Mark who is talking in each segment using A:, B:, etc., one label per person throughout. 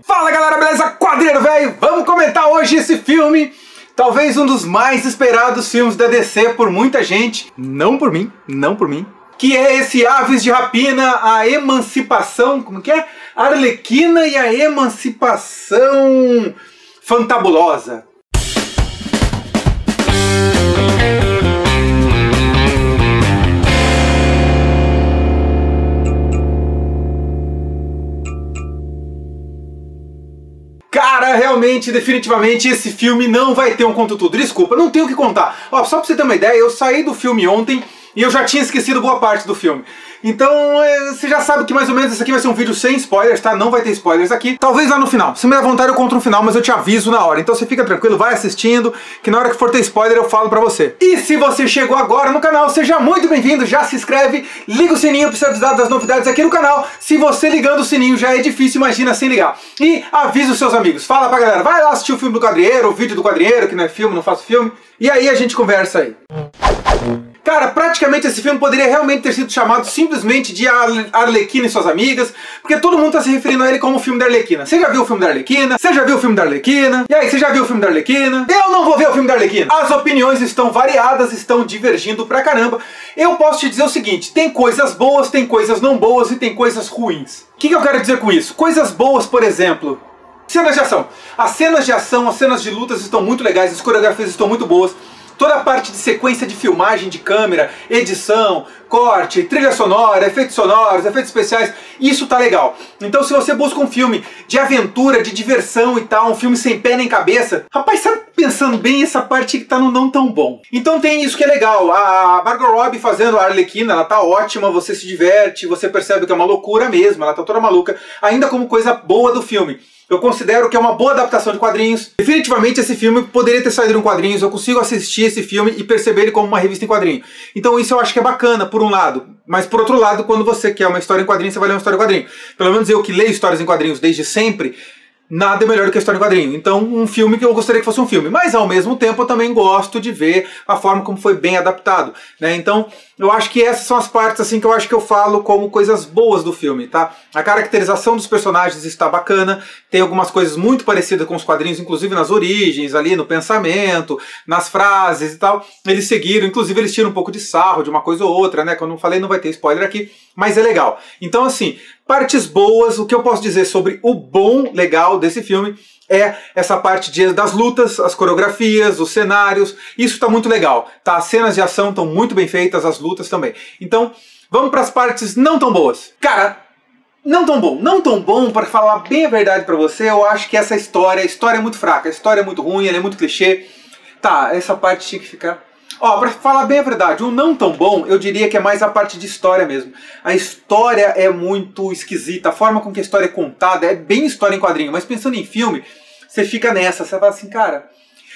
A: Fala galera, beleza? Quadreiro velho! Vamos comentar hoje esse filme, talvez um dos mais esperados filmes da DC por muita gente, não por mim, que é esse Aves de Rapina, a Emancipação, como que é? Arlequina e a Emancipação Fantabulosa. Cara, realmente, definitivamente, esse filme não vai ter um conto tudo. Desculpa, não tenho o que contar. Ó, só pra você ter uma ideia, eu saí do filme ontem e eu já tinha esquecido boa parte do filme. Então, você já sabe que mais ou menos esse aqui vai ser um vídeo sem spoilers, tá? Não vai ter spoilers aqui. Talvez lá no final. Se me der vontade eu conto no final, mas eu te aviso na hora. Então você fica tranquilo, vai assistindo, que na hora que for ter spoiler eu falo pra você. E se você chegou agora no canal, seja muito bem-vindo, já se inscreve, liga o sininho pra ser avisado das novidades aqui no canal. Se você ligando o sininho já é difícil, imagina sem ligar. E avisa os seus amigos, fala pra galera, vai lá assistir o filme do Quadrieiro, o vídeo do Quadrieiro, que não é filme, não faço filme. E aí a gente conversa aí. Cara, praticamente esse filme poderia realmente ter sido chamado simplesmente de Arlequina e suas amigas, porque todo mundo tá se referindo a ele como o filme da Arlequina. Você já viu o filme da Arlequina? Você já viu o filme da Arlequina? E aí, você já viu o filme da Arlequina? Eu não vou ver o filme da Arlequina! As opiniões estão variadas, estão divergindo pra caramba. Eu posso te dizer o seguinte, tem coisas boas, tem coisas não boas e tem coisas ruins. O que eu quero dizer com isso? Coisas boas, por exemplo, cenas de ação. As cenas de ação, as cenas de lutas estão muito legais, as coreografias estão muito boas. Toda a parte de sequência de filmagem de câmera, edição, corte, trilha sonora, efeitos sonoros, efeitos especiais, isso tá legal. Então se você busca um filme de aventura, de diversão e tal, um filme sem pé nem cabeça, rapaz, sabe, pensando bem, essa parte que tá no não tão bom. Então tem isso que é legal, a Margot Robbie fazendo a Arlequina, ela tá ótima, você se diverte, você percebe que é uma loucura mesmo, ela tá toda maluca, ainda como coisa boa do filme. Eu considero que é uma boa adaptação de quadrinhos. Definitivamente esse filme poderia ter saído em quadrinhos. Eu consigo assistir esse filme e perceber ele como uma revista em quadrinho. Então isso eu acho que é bacana, por um lado. Mas por outro lado, quando você quer uma história em quadrinho, você vai ler uma história em quadrinho. Pelo menos eu que leio histórias em quadrinhos desde sempre, nada é melhor do que a história em quadrinho. Então, um filme que eu gostaria que fosse um filme. Mas, ao mesmo tempo, eu também gosto de ver a forma como foi bem adaptado, né? Então, eu acho que essas são as partes assim que eu acho que eu falo como coisas boas do filme, tá? A caracterização dos personagens está bacana. Tem algumas coisas muito parecidas com os quadrinhos, inclusive nas origens, ali no pensamento, nas frases e tal. Eles seguiram, inclusive eles tiram um pouco de sarro de uma coisa ou outra, né? Como eu não falei, não vai ter spoiler aqui, mas é legal. Então, assim, partes boas, o que eu posso dizer sobre o bom, legal desse filme é essa parte das lutas, as coreografias, os cenários, isso tá muito legal, tá? As cenas de ação estão muito bem feitas, as lutas também. Então, vamos para as partes não tão boas. Cara, não tão bom, para falar bem a verdade pra você, eu acho que essa história, a história é muito fraca, a história é muito ruim, ela é muito clichê. Tá, essa parte tinha que ficar... Ó, pra falar bem a verdade, o não tão bom, eu diria que é mais a parte de história mesmo. A história é muito esquisita, a forma com que a história é contada é bem história em quadrinho, mas pensando em filme, você fica nessa, você fala assim, cara...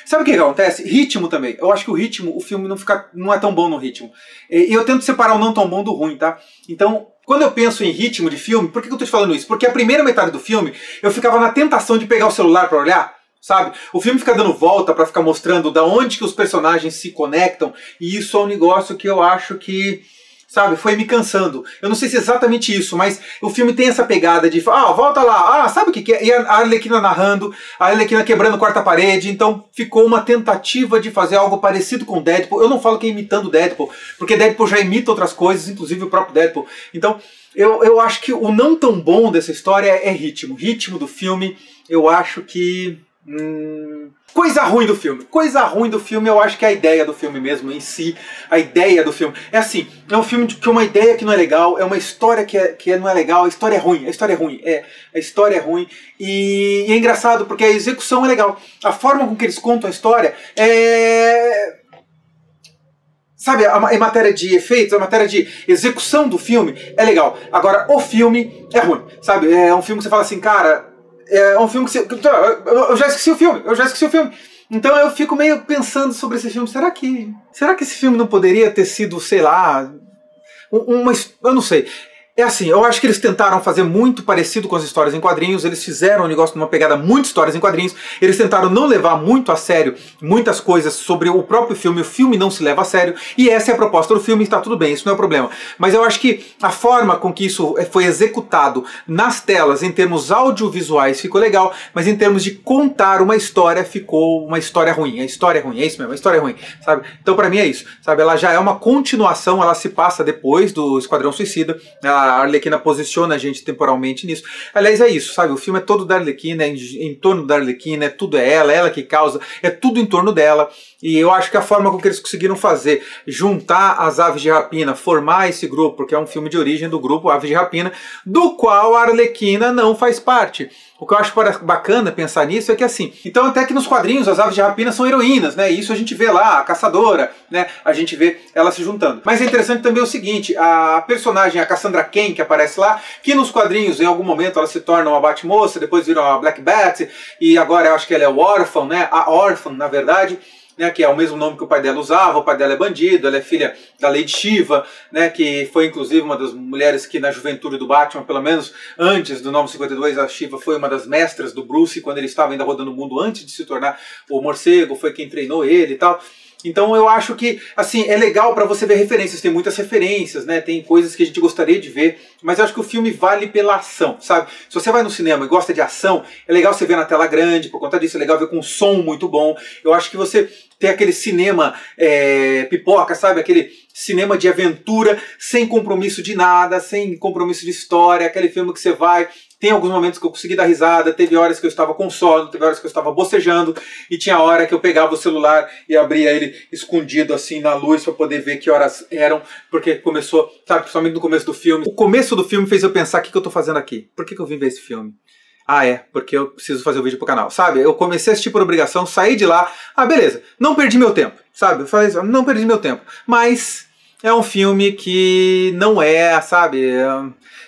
A: Sabe o que acontece? Ritmo também. Eu acho que o ritmo, o filme não é tão bom no ritmo. E eu tento separar o não tão bom do ruim, tá? Então, quando eu penso em ritmo de filme, por que eu tô te falando isso? Porque a primeira metade do filme, eu ficava na tentação de pegar o celular pra olhar, sabe? O filme fica dando volta pra ficar mostrando da onde que os personagens se conectam, e isso é um negócio que eu acho que, sabe, foi me cansando. Eu não sei se é exatamente isso, mas o filme tem essa pegada de, volta lá, sabe o que é? E a Arlequina narrando, a Arlequina quebrando quarta parede, então ficou uma tentativa de fazer algo parecido com Deadpool. Eu não falo que é imitando Deadpool, porque Deadpool já imita outras coisas, inclusive o próprio Deadpool. Então, eu acho que o não tão bom dessa história é ritmo. Ritmo do filme, eu acho que... Coisa ruim do filme. Coisa ruim do filme eu acho que é a ideia do filme mesmo, em si. A ideia do filme. É assim, é um filme que é uma ideia que não é legal, é uma história que não é legal, a história é ruim, a história é ruim, a história é ruim. E é engraçado porque a execução é legal. A forma com que eles contam a história é... Sabe, em matéria de efeitos, a matéria de execução do filme é legal. Agora, o filme é ruim, sabe? É um filme que você fala assim, cara... É um filme que eu já esqueci o filme, Então eu fico meio pensando sobre esse filme. Será que esse filme não poderia ter sido, sei lá, eu não sei. É assim, eu acho que eles tentaram fazer muito parecido com as histórias em quadrinhos, eles fizeram um negócio numa pegada muito histórias em quadrinhos, eles tentaram não levar muito a sério muitas coisas sobre o próprio filme, o filme não se leva a sério, e essa é a proposta do filme, está tudo bem, isso não é o problema. Mas eu acho que a forma com que isso foi executado nas telas, em termos audiovisuais, ficou legal, mas em termos de contar uma história, ficou uma história ruim. A história é ruim, é isso mesmo, a história é ruim, sabe? Então pra mim é isso, sabe? Ela já é uma continuação, ela se passa depois do Esquadrão Suicida, a Arlequina posiciona a gente temporalmente nisso. Aliás, é isso, sabe? O filme é todo da Arlequina, é em torno da Arlequina, tudo é ela que causa, é tudo em torno dela. E eu acho que a forma com que eles conseguiram fazer, juntar as Aves de Rapina, formar esse grupo, porque é um filme de origem do grupo Aves de Rapina, do qual a Arlequina não faz parte. O que eu acho bacana pensar nisso é que assim, então até que nos quadrinhos as Aves de Rapina são heroínas, né? E isso a gente vê lá, a Caçadora, né? A gente vê ela se juntando. Mas é interessante também o seguinte, a personagem, a Cassandra Cain, que aparece lá, que nos quadrinhos em algum momento ela se torna uma Batmoça, depois vira uma Black Bat, e agora eu acho que ela é o Órfão, né? A Órfã, na verdade, né, que é o mesmo nome que o pai dela usava, o pai dela é bandido, ela é filha da Lady Shiva, né, que foi inclusive uma das mulheres que na juventude do Batman, pelo menos antes do Nome 52, a Shiva foi uma das mestras do Bruce, quando ele estava ainda rodando o mundo antes de se tornar o morcego, foi quem treinou ele e tal. Então eu acho que, assim, é legal pra você ver referências, tem muitas referências, né, tem coisas que a gente gostaria de ver, mas eu acho que o filme vale pela ação, sabe? Se você vai no cinema e gosta de ação, é legal você ver na tela grande, por conta disso, é legal ver com um som muito bom. Eu acho que você tem aquele cinema pipoca, sabe? Aquele cinema de aventura, sem compromisso de nada, sem compromisso de história, aquele filme que você vai... Tem alguns momentos que eu consegui dar risada, teve horas que eu estava com sono, teve horas que eu estava bocejando, e tinha hora que eu pegava o celular e abria ele escondido assim na luz para poder ver que horas eram, porque começou, sabe, principalmente no começo do filme. O começo do filme fez eu pensar, o que eu tô fazendo aqui? Por que eu vim ver esse filme? Ah, é, porque eu preciso fazer o vídeo pro canal, sabe? Eu comecei a assistir por obrigação, saí de lá, beleza, não perdi meu tempo, sabe? Eu falei, não perdi meu tempo, mas é um filme que não é, sabe...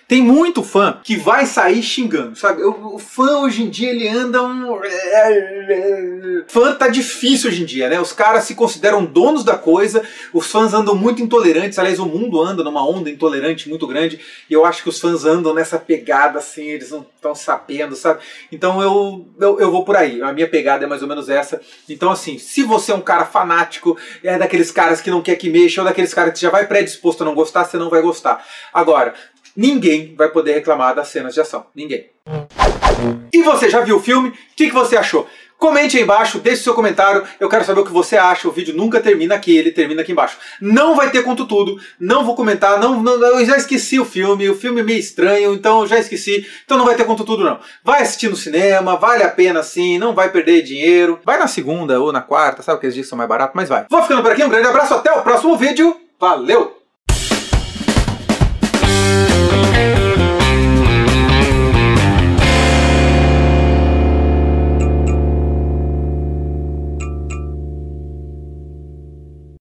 A: Tem muito fã que vai sair xingando, sabe? O fã hoje em dia, ele anda um... Fã tá difícil hoje em dia, né? Os caras se consideram donos da coisa, os fãs andam muito intolerantes, aliás, o mundo anda numa onda intolerante muito grande, e eu acho que os fãs andam nessa pegada, assim, eles não estão sabendo, sabe? Então eu vou por aí, a minha pegada é mais ou menos essa. Então, assim, se você é um cara fanático, é daqueles caras que não quer que mexa, ou daqueles caras que já vai predisposto a não gostar, você não vai gostar. Agora, ninguém vai poder reclamar das cenas de ação. Ninguém. E você já viu o filme? O que você achou? Comente aí embaixo, deixe seu comentário, eu quero saber o que você acha. O vídeo nunca termina aqui, ele termina aqui embaixo. Não vai ter conto tudo, não vou comentar, eu já esqueci o filme é meio estranho, então eu já esqueci, então não vai ter conto tudo não. Vai assistir no cinema, vale a pena sim, não vai perder dinheiro. Vai na segunda ou na quarta, sabe que esses dias são mais baratos, mas vai. Vou ficando por aqui, um grande abraço, até o próximo vídeo, valeu!